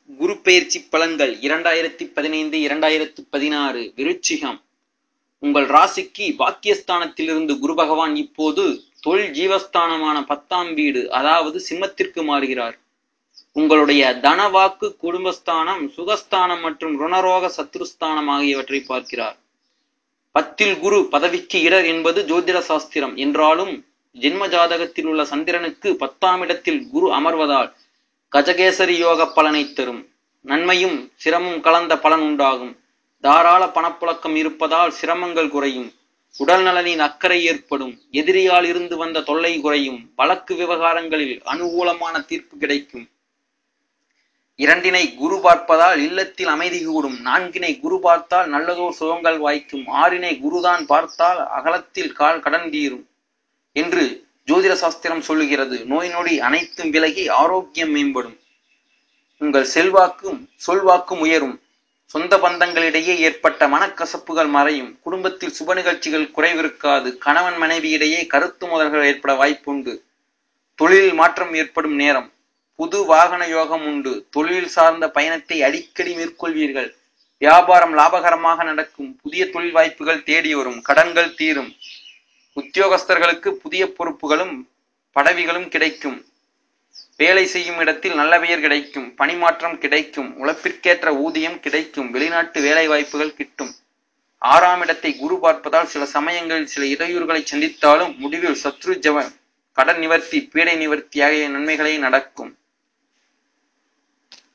குரு பெயர்ச்சி பலன்கள் 2015-2016 விருச்சிகம். உங்கள் ராசிக்கு பாக்கியஸ்தானத்திலிருந்து குரு பகவான் இப்போது தொழில் ஜீவஸ்தானமான 10ஆம் வீடு அதாவது சிம்மத்திற்கு மாறுகிறார். உங்களுடைய தனவாக்கு குடும்பஸ்தானம், சுகஸ்தானம் மற்றும் ருணரோக சத்ருஸ்தானம் ஆகியவற்றை பார்க்கிறார். 10ல் குரு பதவிக்கு இடர் என்பது ஜோதிட சாஸ்திரம் என்றாலும் ஜென்ம ஜாதகத்தில் உள்ள சந்திரனுக்கு 10ஆம் இடத்தில் குரு அமர்வதால் கஜகேசரி யோக பலனை தரும். நன்மையும் சிரமம் கலந்த பலன் உண்டாகும். தாராள பணப்புழக்கம் இருப்பதால் சிரமங்கள் குறையும். உடல் நலனின் அக்கறை ஏற்படும். எதிரியால் இருந்து வந்த தொல்லை குறையும். வழக்கு விவகாரங்களில் அனுகூலமான தீர்ப்பு கிடைக்கும். 2னை குரு பார்ப்பதால் இல்லத்தில் அமைதி கூடும். 4னை குரு பார்த்தால் நல்லதோர் சுகங்கள் வாய்க்கும். 6னை குருதான் பார்த்தால் அகலத்தில் கடன் தீரும் என்று ஜோதிட சாஸ்திரம் சொல்லுகிறது. நோய் நொடி அனைத்தும் விலகி ஆரோக்கியம் மேம்படும். உங்கள் செல்வாக்கும் சொல்வாக்கும் உயரும். சொந்த பந்தங்களிடையே ஏற்பட்ட மனக்கசப்புகள் மறையும். குடும்பத்தில் சுப நிகழ்ச்சிகள் குறைவிருக்காது. கணவன் மனைவியிடையே கருத்து மோதல்கள் ஏற்பட வாய்ப்புண்டு. தொழிலில் மாற்றம் ஏற்படும் நேரம். புது வாகன யோகம் உண்டு. தொழில் சார்ந்த பயணத்தை அடிக்கடி மேற்கொள்வீர்கள். வியாபாரம் லாபகரமாக நடக்கும். புதிய தொழில் வாய்ப்புகள் தேடி வரும். கடன்கள் தீரும். உத்தியோகஸ்தர்களுக்கு புதிய பொறுப்புகளும் பதவிகளும் கிடைக்கும். வேலை செய்யும் இடத்தில் நல்ல பெயர் கிடைக்கும். பணிமாற்றம் கிடைக்கும். உழைப்பிற்கேற்ற ஊதியம் கிடைக்கும். வெளிநாட்டு வேலை வாய்ப்புகள் கிட்டும். 6ஆம் இடத்தை குரு பார்ப்பதால் சில சமயங்களில் சில இடையூறுகளை சந்தித்தாலும் முடிவில் சத்ரு ஜெயம், கடன் நிவர்த்தி, பீடை நிவர்த்தி ஆகிய நன்மைகளே நடக்கும்.